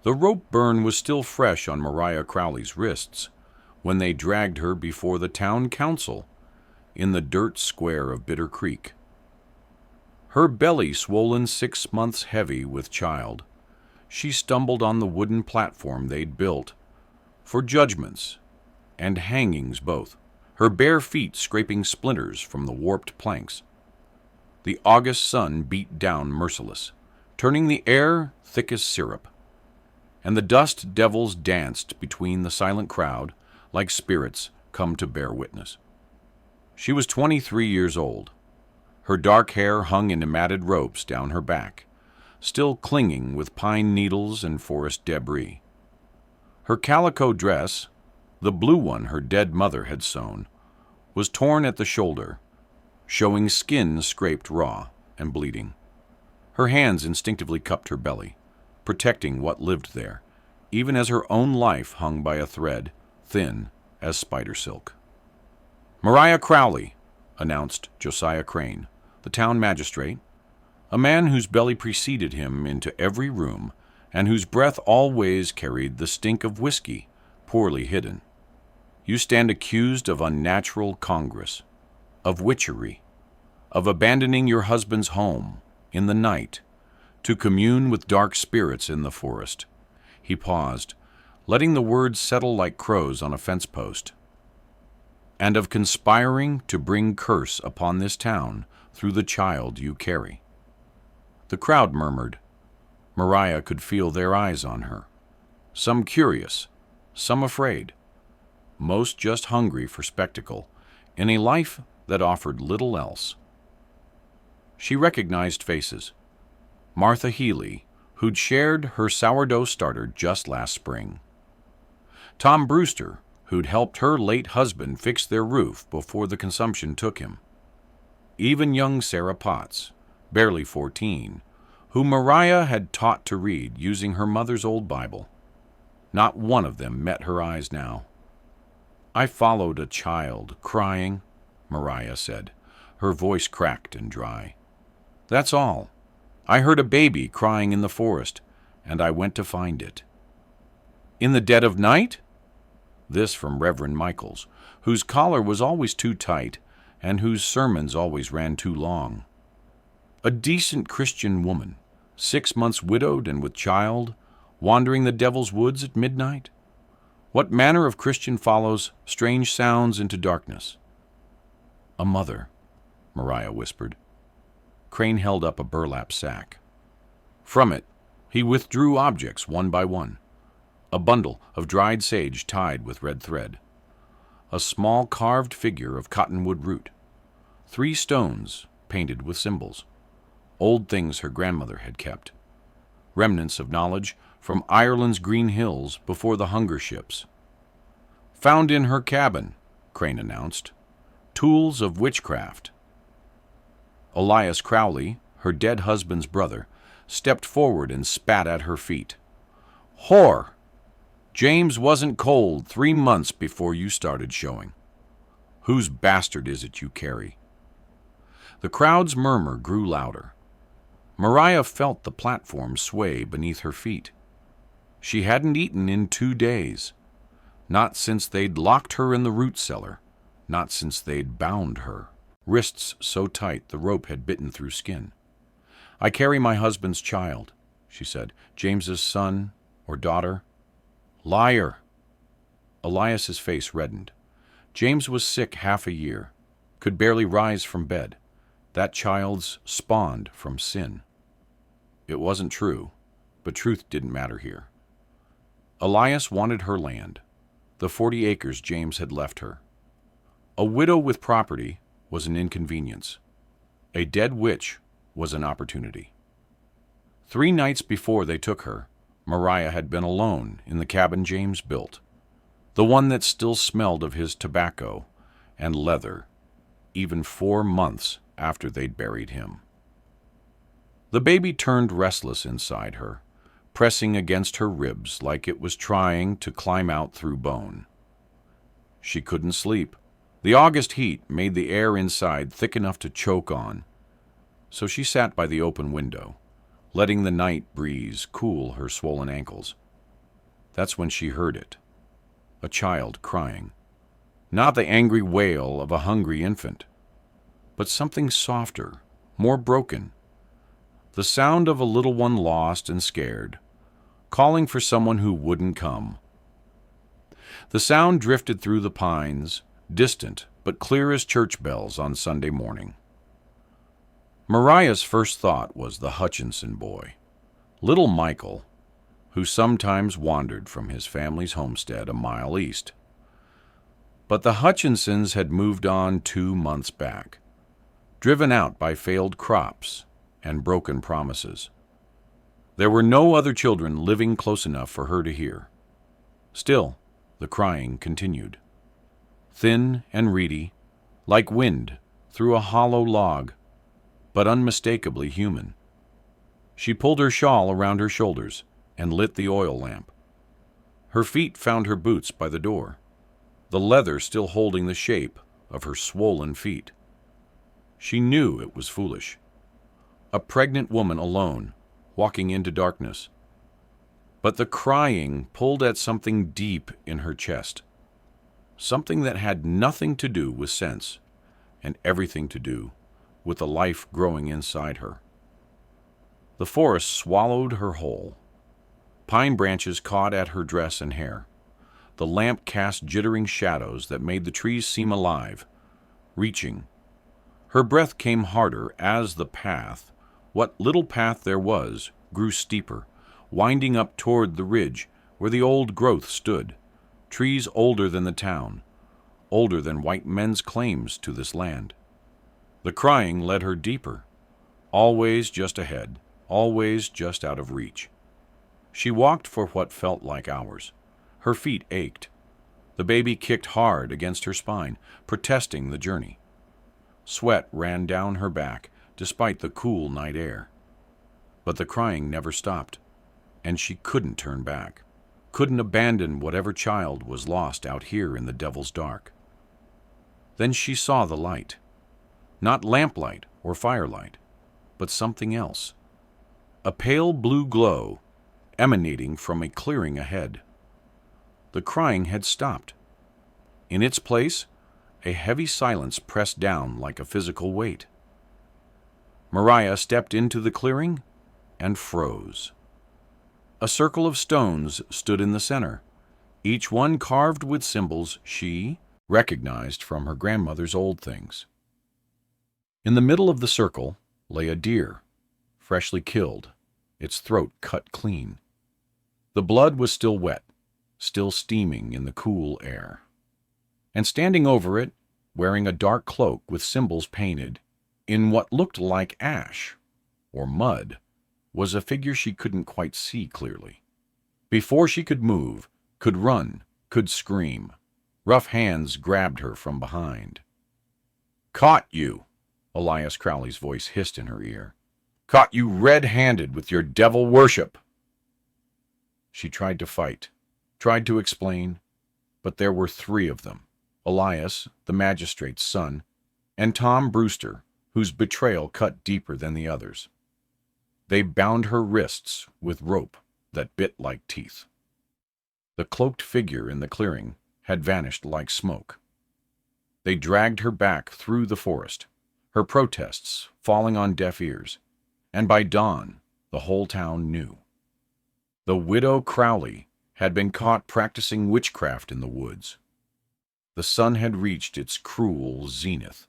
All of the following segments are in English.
The rope burn was still fresh on Mariah Crowley's wrists when they dragged her before the town council in the dirt square of Bitter Creek. Her belly swollen 6 months heavy with child, she stumbled on the wooden platform they'd built for judgments and hangings both, her bare feet scraping splinters from the warped planks. The August sun beat down merciless, turning the air thick as syrup, and the dust devils danced between the silent crowd like spirits come to bear witness. She was 23 years old. Her dark hair hung in matted ropes down her back, still clinging with pine needles and forest debris. Her calico dress, the blue one her dead mother had sewn, was torn at the shoulder, showing skin scraped raw and bleeding. Her hands instinctively cupped her belly, protecting what lived there, even as her own life hung by a thread, thin as spider silk. "Mariah Crowley," announced Josiah Crane, the town magistrate, a man whose belly preceded him into every room and whose breath always carried the stink of whiskey, poorly hidden. "You stand accused of unnatural congress, of witchery, of abandoning your husband's home in the night to commune with dark spirits in the forest." He paused, letting the words settle like crows on a fence post. "And of conspiring to bring curse upon this town through the child you carry." The crowd murmured. Mariah could feel their eyes on her, some curious, some afraid, most just hungry for spectacle in a life that offered little else. She recognized faces. Martha Healy, who'd shared her sourdough starter just last spring. Tom Brewster, who'd helped her late husband fix their roof before the consumption took him. Even young Sarah Potts, barely 14, whom Mariah had taught to read using her mother's old Bible. Not one of them met her eyes now. "I followed a child, crying," Mariah said, her voice cracked and dry. "That's all. I heard a baby crying in the forest, and I went to find it." "In the dead of night?" This from Reverend Michaels, whose collar was always too tight and whose sermons always ran too long. A decent Christian woman, 6 months widowed and with child, wandering the devil's woods at midnight? What manner of Christian follows strange sounds into darkness? "A mother," Mariah whispered. Crane held up a burlap sack. From it, he withdrew objects one by one. A bundle of dried sage tied with red thread, a small carved figure of cottonwood root, 3 stones painted with symbols, old things her grandmother had kept, remnants of knowledge from Ireland's green hills before the hunger ships. "Found in her cabin," Crane announced, "tools of witchcraft." Elias Crowley, her dead husband's brother, stepped forward and spat at her feet. "Whore! James wasn't cold 3 months before you started showing. Whose bastard is it you carry?" The crowd's murmur grew louder. Mariah felt the platform sway beneath her feet. She hadn't eaten in 2 days. Not since they'd locked her in the root cellar. Not since they'd bound her, wrists so tight the rope had bitten through skin. "I carry my husband's child," she said. "James's son or daughter." "Liar!" Elias's face reddened. James was sick half a year, could barely rise from bed. That child's spawned from sin. It wasn't true, but truth didn't matter here. Elias wanted her land, the 40 acres James had left her. A widow with property was an inconvenience. A dead witch was an opportunity. 3 nights before they took her, Mariah had been alone in the cabin James built, the one that still smelled of his tobacco and leather, even 4 months after they'd buried him. The baby turned restless inside her, pressing against her ribs like it was trying to climb out through bone. She couldn't sleep. The August heat made the air inside thick enough to choke on, so she sat by the open window, letting the night breeze cool her swollen ankles. That's when she heard it. A child crying. Not the angry wail of a hungry infant, but something softer, more broken. The sound of a little one lost and scared, calling for someone who wouldn't come. The sound drifted through the pines, distant but clear as church bells on Sunday morning. Mariah's first thought was the Hutchinson boy, little Michael, who sometimes wandered from his family's homestead a mile east. But the Hutchinsons had moved on 2 months back, driven out by failed crops and broken promises. There were no other children living close enough for her to hear. Still, the crying continued. Thin and reedy, like wind through a hollow log, but unmistakably human. She pulled her shawl around her shoulders and lit the oil lamp. Her feet found her boots by the door, the leather still holding the shape of her swollen feet. She knew it was foolish. A pregnant woman alone, walking into darkness. But the crying pulled at something deep in her chest, something that had nothing to do with sense and everything to do with the life growing inside her. The forest swallowed her whole. Pine branches caught at her dress and hair. The lamp cast jittering shadows that made the trees seem alive, reaching. Her breath came harder as the path, what little path there was, grew steeper, winding up toward the ridge where the old growth stood, trees older than the town, older than white men's claims to this land. The crying led her deeper, always just ahead, always just out of reach. She walked for what felt like hours. Her feet ached. The baby kicked hard against her spine, protesting the journey. Sweat ran down her back, despite the cool night air. But the crying never stopped, and she couldn't turn back, couldn't abandon whatever child was lost out here in the devil's dark. Then she saw the light. Not lamplight or firelight, but something else. A pale blue glow emanating from a clearing ahead. The crying had stopped. In its place, a heavy silence pressed down like a physical weight. Mariah stepped into the clearing and froze. A circle of stones stood in the center, each one carved with symbols she recognized from her grandmother's old things. In the middle of the circle lay a deer, freshly killed, its throat cut clean. The blood was still wet, still steaming in the cool air. And standing over it, wearing a dark cloak with symbols painted in what looked like ash or mud, was a figure she couldn't quite see clearly. Before she could move, could run, could scream, rough hands grabbed her from behind. "Caught you!" Elias Crowley's voice hissed in her ear. "Caught you red-handed with your devil worship!" She tried to fight, tried to explain, but there were 3 of them. Elias, the magistrate's son, and Tom Brewster, whose betrayal cut deeper than the others. They bound her wrists with rope that bit like teeth. The cloaked figure in the clearing had vanished like smoke. They dragged her back through the forest, her protests falling on deaf ears, and by dawn the whole town knew. The widow Crowley had been caught practicing witchcraft in the woods. The sun had reached its cruel zenith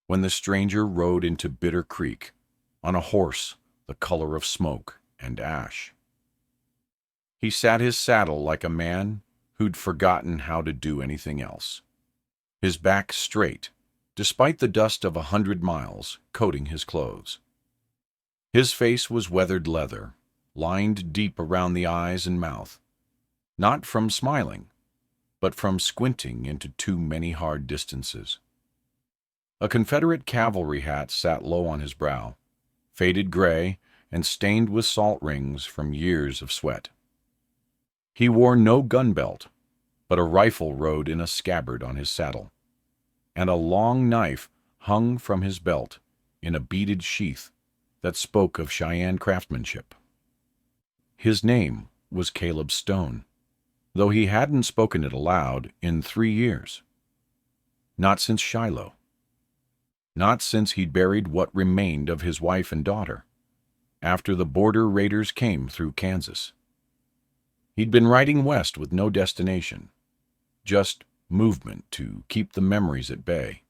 when the stranger rode into Bitter Creek on a horse the color of smoke and ash. He sat his saddle like a man who'd forgotten how to do anything else, his back straight, despite the dust of 100 miles coating his clothes. His face was weathered leather, lined deep around the eyes and mouth, not from smiling, but from squinting into too many hard distances. A Confederate cavalry hat sat low on his brow, faded gray and stained with salt rings from years of sweat. He wore no gun belt, but a rifle rode in a scabbard on his saddle, and a long knife hung from his belt in a beaded sheath that spoke of Cheyenne craftsmanship. His name was Caleb Stone. though he hadn't spoken it aloud in 3 years. Not since Shiloh. Not since he'd buried what remained of his wife and daughter, after the border raiders came through Kansas. He'd been riding west with no destination, just movement to keep the memories at bay,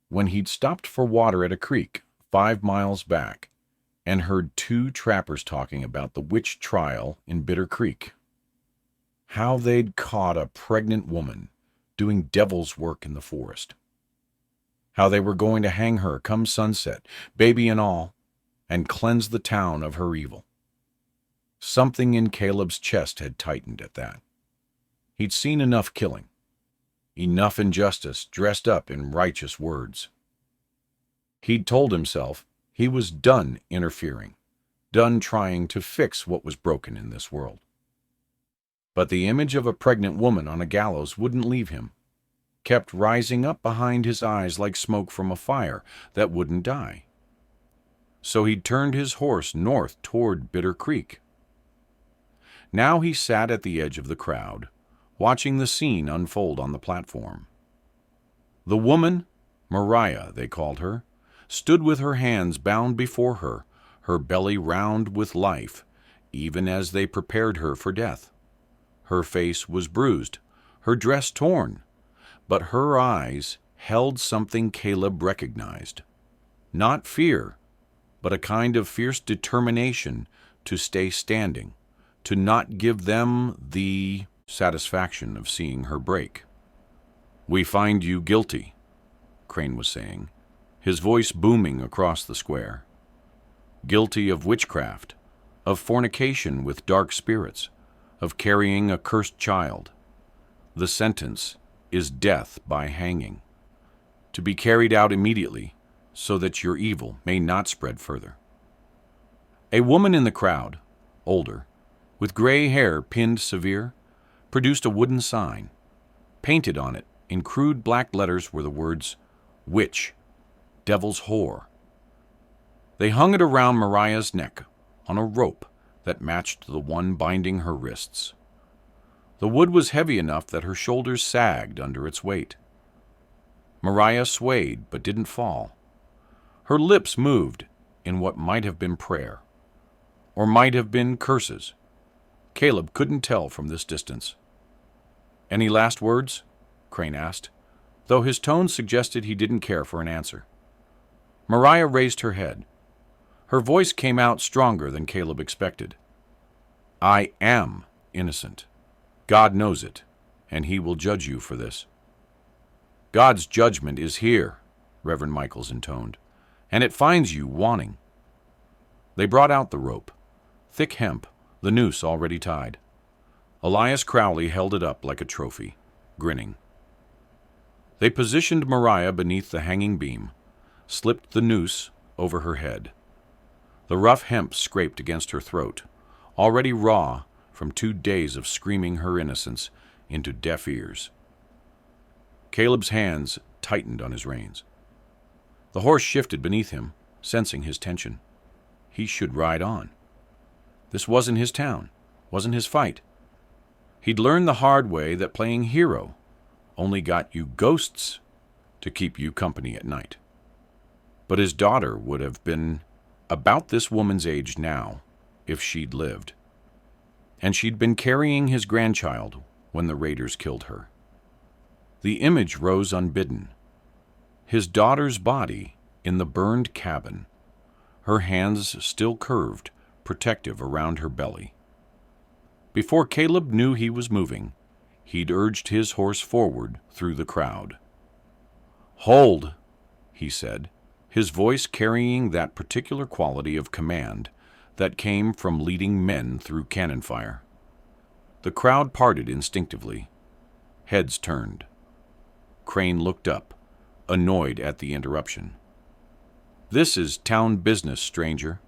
when he'd stopped for water at a creek 5 miles back and heard 2 trappers talking about the witch trial in Bitter Creek. How they'd caught a pregnant woman doing devil's work in the forest. How they were going to hang her come sunset, baby and all, and cleanse the town of her evil. Something in Caleb's chest had tightened at that. He'd seen enough killing, enough injustice dressed up in righteous words. He'd told himself he was done interfering, done trying to fix what was broken in this world. But the image of a pregnant woman on a gallows wouldn't leave him, kept rising up behind his eyes like smoke from a fire that wouldn't die. So he'd turned his horse north toward Bitter Creek. Now he sat at the edge of the crowd, watching the scene unfold on the platform. The woman, Mariah they called her, stood with her hands bound before her, her belly round with life, even as they prepared her for death. Her face was bruised, her dress torn, but her eyes held something Caleb recognized. Not fear, but a kind of fierce determination to stay standing, to not give them the satisfaction of seeing her break. "We find you guilty," Crane was saying, his voice booming across the square. "Guilty of witchcraft, of fornication with dark spirits, of carrying a cursed child. The sentence is death by hanging, to be carried out immediately so that your evil may not spread further." A woman in the crowd, older, with gray hair pinned severe, produced a wooden sign. Painted on it in crude black letters were the words, "Witch, Devil's Whore." They hung it around Mariah's neck on a rope that matched the one binding her wrists. The wood was heavy enough that her shoulders sagged under its weight. Mariah swayed but didn't fall. Her lips moved in what might have been prayer, or might have been curses. Caleb couldn't tell from this distance. "Any last words?" Crane asked, though his tone suggested he didn't care for an answer. Mariah raised her head. Her voice came out stronger than Caleb expected. "I am innocent. God knows it, and he will judge you for this." "God's judgment is here," Reverend Michaels intoned, "and it finds you wanting." They brought out the rope, thick hemp, the noose already tied. Elias Crowley held it up like a trophy, grinning. They positioned Mariah beneath the hanging beam, slipped the noose over her head. The rough hemp scraped against her throat, already raw from 2 days of screaming her innocence into deaf ears. Caleb's hands tightened on his reins. The horse shifted beneath him, sensing his tension. He should ride on. This wasn't his town, wasn't his fight. He'd learned the hard way that playing hero only got you ghosts to keep you company at night. But his daughter would have been about this woman's age now, if she'd lived. And she'd been carrying his grandchild when the raiders killed her. The image rose unbidden. His daughter's body in the burned cabin, her hands still curved, protective around her belly. Before Caleb knew he was moving, he'd urged his horse forward through the crowd. "Hold," he said, his voice carrying that particular quality of command that came from leading men through cannon fire. The crowd parted instinctively. Heads turned. Crane looked up, annoyed at the interruption. "This is town business, stranger.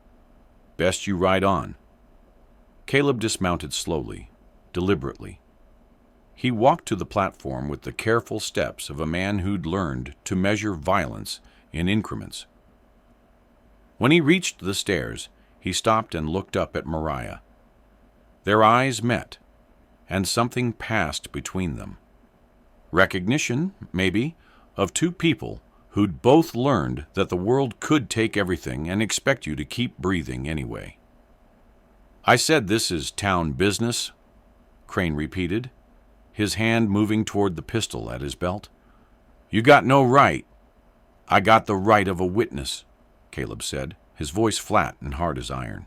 Best you ride on." Caleb dismounted slowly, deliberately. He walked to the platform with the careful steps of a man who'd learned to measure violence in increments. When he reached the stairs, he stopped and looked up at Mariah. Their eyes met, and something passed between them. Recognition, maybe, of two people who'd both learned that the world could take everything and expect you to keep breathing anyway. "I said this is town business," Crane repeated, his hand moving toward the pistol at his belt. "You got no right." "I got the right of a witness," Caleb said, his voice flat and hard as iron.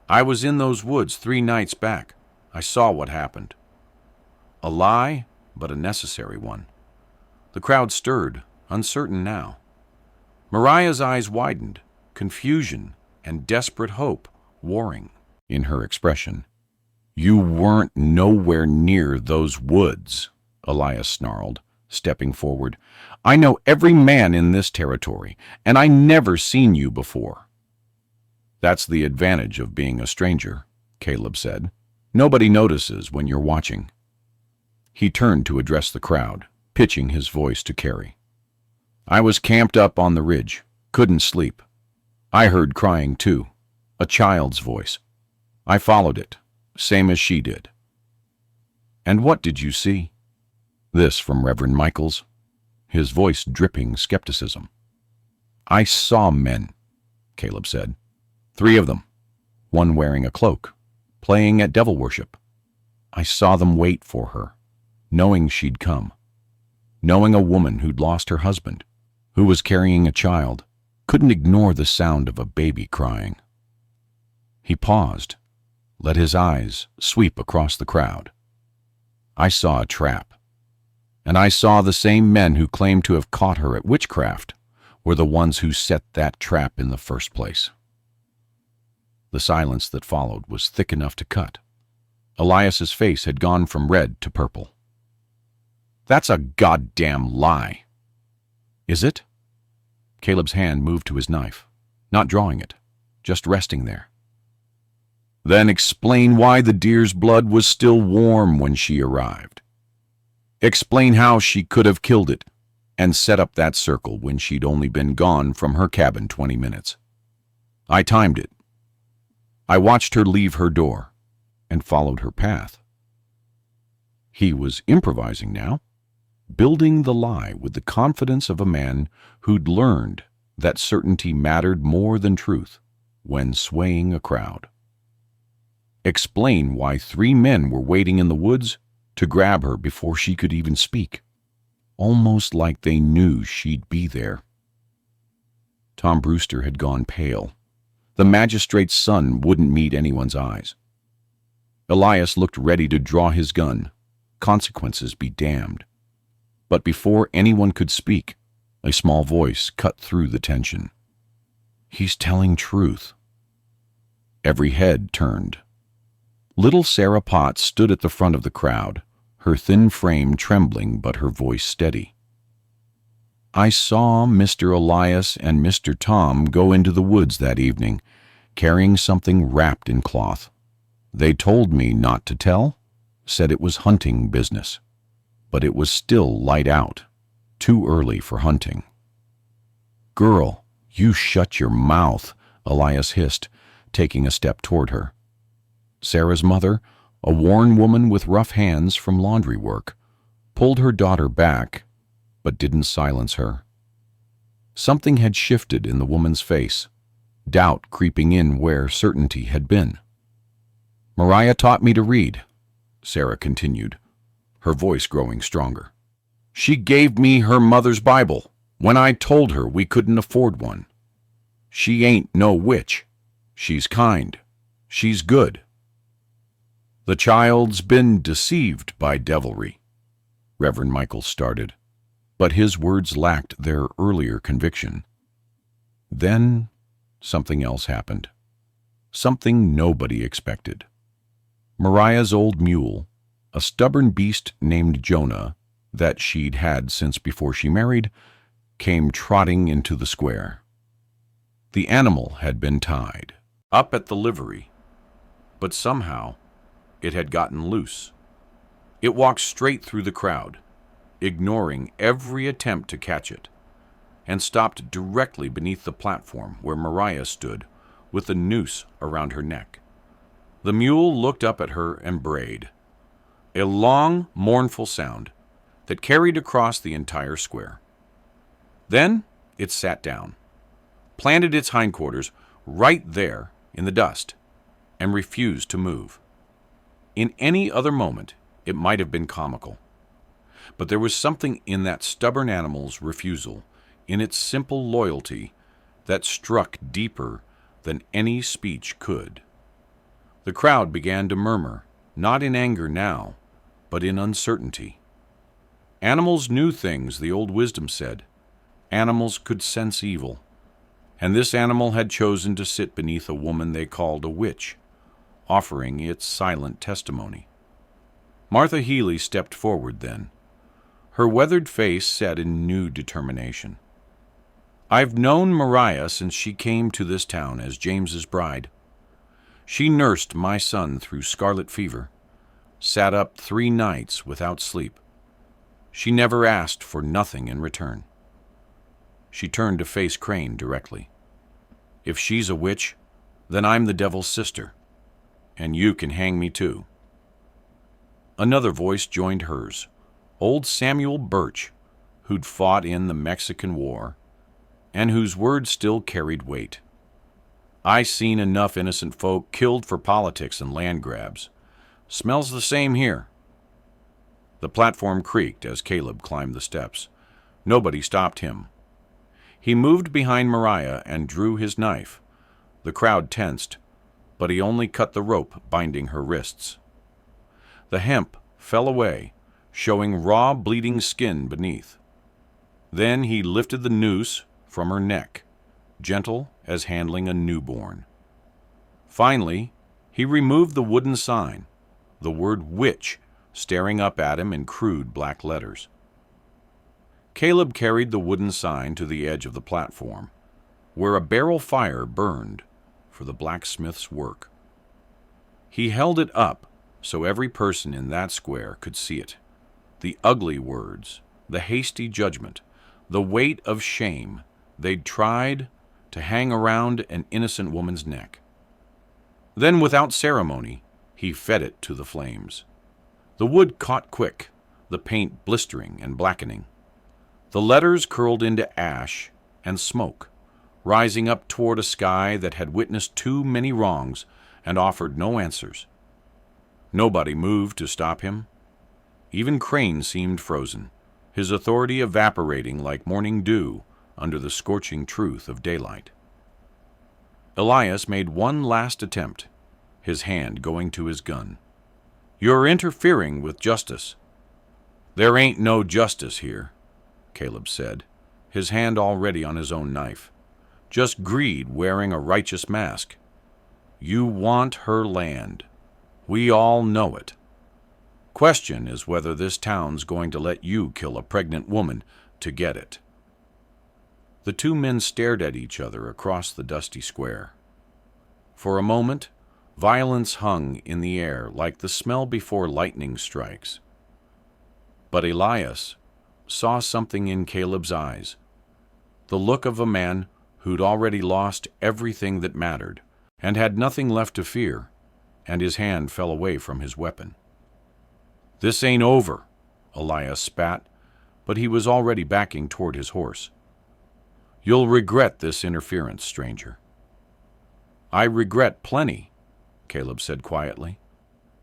"I was in those woods 3 nights back. I saw what happened." A lie, but a necessary one. The crowd stirred, uncertain now. Mariah's eyes widened, confusion and desperate hope warring in her expression. "You weren't nowhere near those woods," Elias snarled, stepping forward. "I know every man in this territory, and I never seen you before." "That's the advantage of being a stranger," Caleb said. "Nobody notices when you're watching." He turned to address the crowd, pitching his voice to Carrie. "I was camped up on the ridge, couldn't sleep. I heard crying too, a child's voice. I followed it, same as she did." "And what did you see?" This from Reverend Michaels, his voice dripping skepticism. "I saw men," Caleb said. 3 of them, one wearing a cloak, playing at devil worship. I saw them wait for her, knowing she'd come, knowing a woman who'd lost her husband, who was carrying a child, couldn't ignore the sound of a baby crying. He paused, let his eyes sweep across the crowd. "I saw a trap, and I saw the same men who claimed to have caught her at witchcraft were the ones who set that trap in the first place." The silence that followed was thick enough to cut. Elias's face had gone from red to purple. "That's a goddamn lie." "Is it?" Caleb's hand moved to his knife, not drawing it, just resting there. "Then explain why the deer's blood was still warm when she arrived. Explain how she could have killed it and set up that circle when she'd only been gone from her cabin 20 minutes. I timed it. I watched her leave her door and followed her path." He was improvising now, building the lie with the confidence of a man who'd learned that certainty mattered more than truth when swaying a crowd. Explain why 3 men were waiting in the woods to grab her before she could even speak, almost like they knew she'd be there. Tom Brewster had gone pale. The magistrate's son wouldn't meet anyone's eyes. Elias looked ready to draw his gun, consequences be damned. But before anyone could speak, a small voice cut through the tension. "He's telling truth." Every head turned. Little Sarah Potts stood at the front of the crowd, her thin frame trembling but her voice steady. "I saw Mr. Elias and Mr. Tom go into the woods that evening, carrying something wrapped in cloth. They told me not to tell, said it was hunting business. But it was still light out, too early for hunting." "Girl, you shut your mouth," Elias hissed, taking a step toward her. Sarah's mother, a worn woman with rough hands from laundry work, pulled her daughter back, but didn't silence her. Something had shifted in the woman's face, doubt creeping in where certainty had been. "Mariah taught me to read," Sarah continued, her voice growing stronger. "She gave me her mother's Bible when I told her we couldn't afford one. She ain't no witch. She's kind. She's good." "The child's been deceived by devilry," Reverend Michaels started, but his words lacked their earlier conviction. Then something else happened. Something nobody expected. Mariah's old mule, a stubborn beast named Jonah that she'd had since before she married, came trotting into the square. The animal had been tied up at the livery, but somehow it had gotten loose. It walked straight through the crowd, ignoring every attempt to catch it, and stopped directly beneath the platform where Mariah stood with a noose around her neck. The mule looked up at her and brayed. a long, mournful sound that carried across the entire square. Then it sat down, planted its hindquarters right there in the dust, and refused to move. In any other moment, it might have been comical. But there was something in that stubborn animal's refusal, in its simple loyalty, that struck deeper than any speech could. The crowd began to murmur, not in anger now, but in uncertainty. Animals knew things, the old wisdom said. Animals could sense evil. And this animal had chosen to sit beneath a woman they called a witch, offering its silent testimony. Martha Healy stepped forward then, her weathered face set in new determination. I've known Mariah since she came to this town as James's bride. She nursed my son through scarlet fever, sat up 3 nights without sleep. She never asked for nothing in return. She turned to face Crane directly. If she's a witch, then I'm the devil's sister, and you can hang me too. Another voice joined hers, old Samuel Birch, who'd fought in the Mexican War, and whose words still carried weight. I seen enough innocent folk killed for politics and land grabs. Smells the same here. The platform creaked as Caleb climbed the steps. Nobody stopped him. He moved behind Mariah and drew his knife. The crowd tensed, but he only cut the rope binding her wrists. The hemp fell away, showing raw, bleeding skin beneath. Then he lifted the noose from her neck, gentle as handling a newborn. Finally, he removed the wooden sign, the word witch staring up at him in crude black letters. Caleb carried the wooden sign to the edge of the platform, where a barrel fire burned for the blacksmith's work. He held it up so every person in that square could see it. The ugly words, the hasty judgment, the weight of shame they'd tried to hang around an innocent woman's neck. Then, without ceremony, he fed it to the flames. The wood caught quick, the paint blistering and blackening. The letters curled into ash and smoke, rising up toward a sky that had witnessed too many wrongs and offered no answers. Nobody moved to stop him. Even Crane seemed frozen, his authority evaporating like morning dew under the scorching truth of daylight. Elias made one last attempt, his hand going to his gun. You're interfering with justice. There ain't no justice here, Caleb said, his hand already on his own knife. Just greed wearing a righteous mask. You want her land. We all know it. Question is whether this town's going to let you kill a pregnant woman to get it. The 2 men stared at each other across the dusty square. For a moment, violence hung in the air like the smell before lightning strikes. But Elias saw something in Caleb's eyes, the look of a man who'd already lost everything that mattered and had nothing left to fear, and his hand fell away from his weapon. This ain't over, Elias spat, but he was already backing toward his horse. You'll regret this interference, stranger. I regret plenty, Caleb said quietly.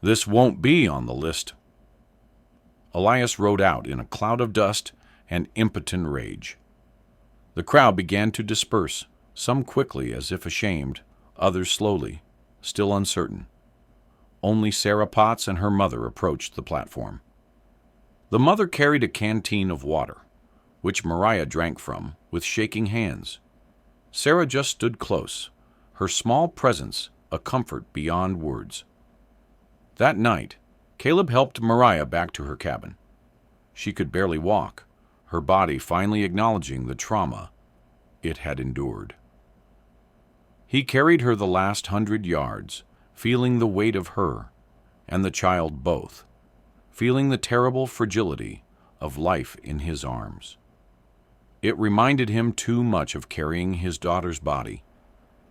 This won't be on the list. Elias rode out in a cloud of dust and impotent rage. The crowd began to disperse, some quickly as if ashamed, others slowly, still uncertain. Only Sarah Potts and her mother approached the platform. The mother carried a canteen of water, which Mariah drank from with shaking hands. Sarah just stood close, her small presence a comfort beyond words. That night, Caleb helped Mariah back to her cabin. She could barely walk, her body finally acknowledging the trauma it had endured. He carried her the last 100 yards, feeling the weight of her and the child both, feeling the terrible fragility of life in his arms. It reminded him too much of carrying his daughter's body,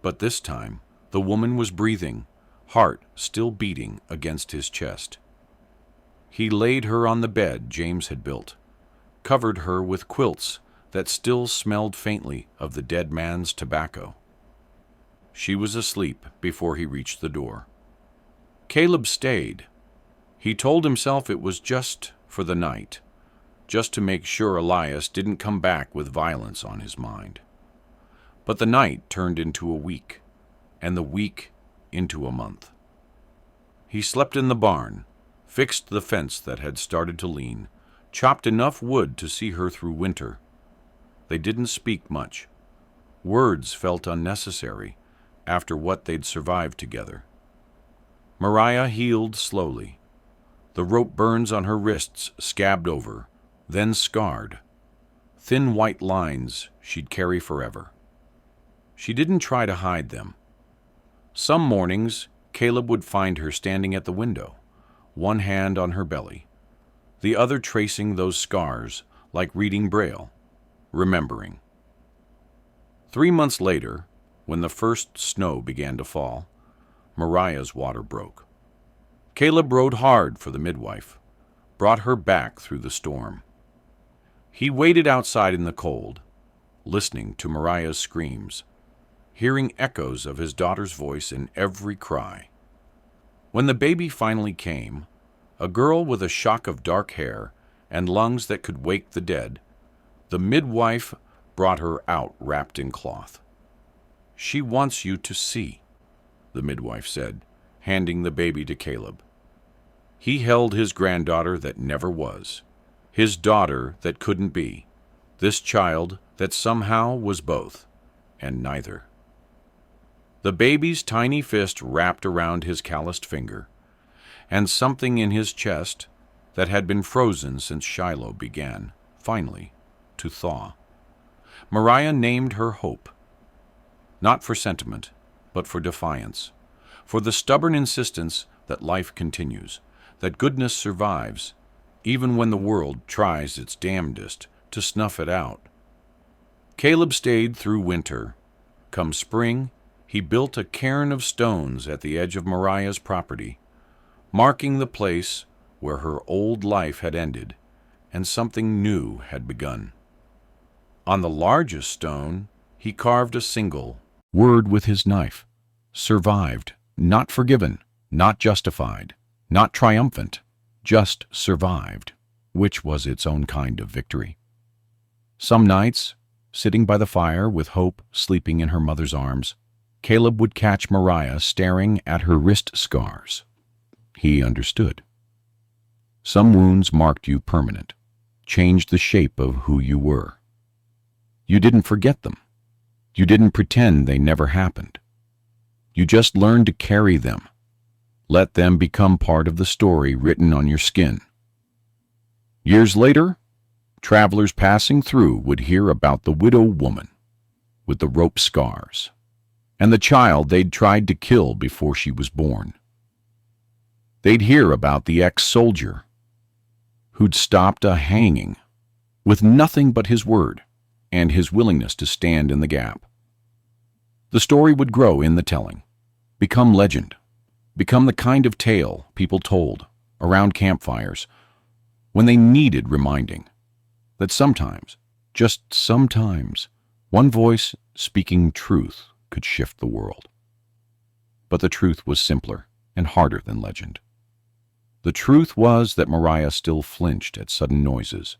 but this time the woman was breathing, heart still beating against his chest. He laid her on the bed James had built, covered her with quilts that still smelled faintly of the dead man's tobacco. She was asleep before he reached the door. Caleb stayed. He told himself it was just for the night, just to make sure Elias didn't come back with violence on his mind. But the night turned into a week, and the week into a month. He slept in the barn, fixed the fence that had started to lean, chopped enough wood to see her through winter. They didn't speak much. Words felt unnecessary after what they'd survived together. Mariah healed slowly. The rope burns on her wrists scabbed over, then scarred. Thin white lines she'd carry forever. She didn't try to hide them. Some mornings, Caleb would find her standing at the window, one hand on her belly, the other tracing those scars like reading Braille, remembering. 3 months later, when the first snow began to fall, Mariah's water broke. Caleb rode hard for the midwife, brought her back through the storm. He waited outside in the cold, listening to Mariah's screams, hearing echoes of his daughter's voice in every cry. When the baby finally came, a girl with a shock of dark hair and lungs that could wake the dead, the midwife brought her out wrapped in cloth. "She wants you to see," the midwife said, handing the baby to Caleb. He held his granddaughter that never was, his daughter that couldn't be, this child that somehow was both, and neither. The baby's tiny fist wrapped around his calloused finger, and something in his chest that had been frozen since Shiloh began, finally, to thaw. Mariah named her Hope, not for sentiment, but for defiance, for the stubborn insistence that life continues, that goodness survives, even when the world tries its damnedest to snuff it out. Caleb stayed through winter. Come spring, he built a cairn of stones at the edge of Mariah's property, marking the place where her old life had ended and something new had begun. On the largest stone, he carved a single word with his knife: survived, not forgiven, not justified, not triumphant, just survived, which was its own kind of victory. Some nights, sitting by the fire with Hope sleeping in her mother's arms, Caleb would catch Mariah staring at her wrist scars. He understood. Some wounds marked you permanent, changed the shape of who you were. You didn't forget them. You didn't pretend they never happened. You just learned to carry them. Let them become part of the story written on your skin. Years later, travelers passing through would hear about the widow woman with the rope scars and the child they'd tried to kill before she was born. They'd hear about the ex-soldier who'd stopped a hanging with nothing but his word and his willingness to stand in the gap. The story would grow in the telling, become legend, become the kind of tale people told around campfires when they needed reminding that sometimes, just sometimes, one voice speaking truth could shift the world. But the truth was simpler and harder than legend. The truth was that Mariah still flinched at sudden noises,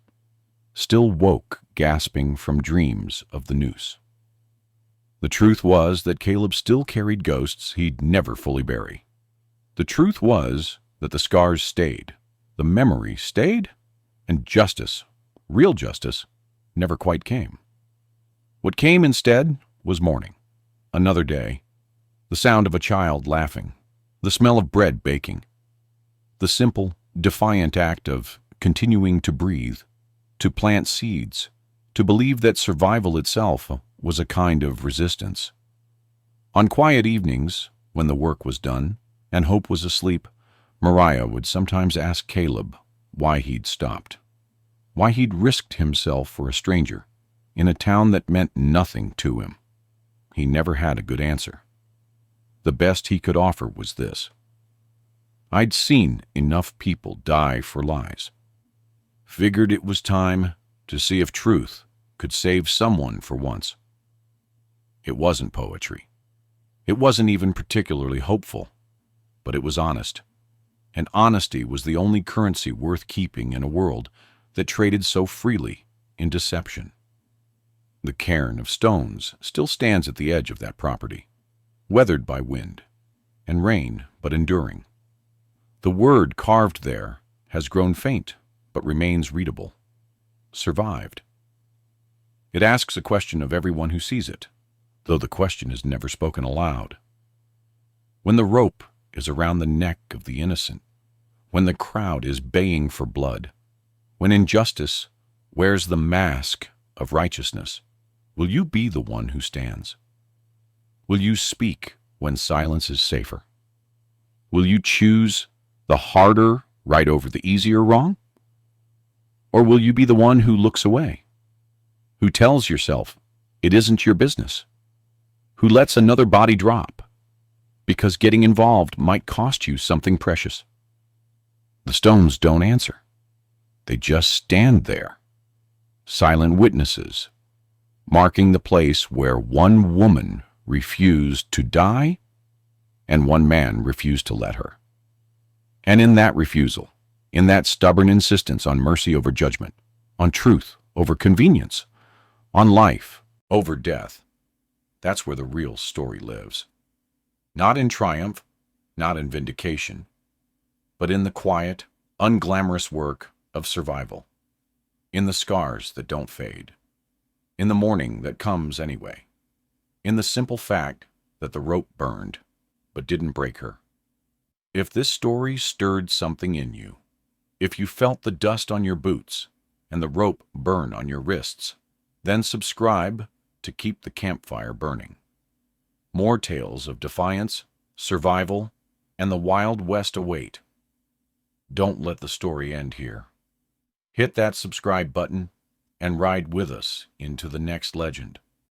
still woke gasping from dreams of the noose. The truth was that Caleb still carried ghosts he'd never fully bury. The truth was that the scars stayed, the memory stayed, and justice, real justice, never quite came. What came instead was morning, another day, the sound of a child laughing, the smell of bread baking, the simple, defiant act of continuing to breathe, to plant seeds, to believe that survival itself was a kind of resistance. On quiet evenings, when the work was done and Hope was asleep, Mariah would sometimes ask Caleb why he'd stopped, why he'd risked himself for a stranger in a town that meant nothing to him. He never had a good answer. The best he could offer was this: I'd seen enough people die for lies. Figured it was time to see if truth could save someone for once. It wasn't poetry. It wasn't even particularly hopeful, but it was honest. And honesty was the only currency worth keeping in a world that traded so freely in deception. The cairn of stones still stands at the edge of that property, weathered by wind and rain, but enduring. The word carved there has grown faint, but remains readable. Survived. It asks a question of everyone who sees it, though the question is never spoken aloud. When the rope is around the neck of the innocent, when the crowd is baying for blood, when injustice wears the mask of righteousness, will you be the one who stands? Will you speak when silence is safer? Will you choose the harder right over the easier wrong? Or will you be the one who looks away, who tells yourself it isn't your business, who lets another body drop because getting involved might cost you something precious? The stones don't answer. They just stand there, silent witnesses, marking the place where one woman refused to die and one man refused to let her. And in that refusal, in that stubborn insistence on mercy over judgment, on truth over convenience, on life over death, that's where the real story lives. Not in triumph, not in vindication, but in the quiet, unglamorous work of survival, in the scars that don't fade, in the mourning that comes anyway, in the simple fact that the rope burned but didn't break her. If this story stirred something in you, if you felt the dust on your boots and the rope burn on your wrists, then subscribe to keep the campfire burning. More tales of defiance, survival, and the Wild West await. Don't let the story end here. Hit that subscribe button and ride with us into the next legend.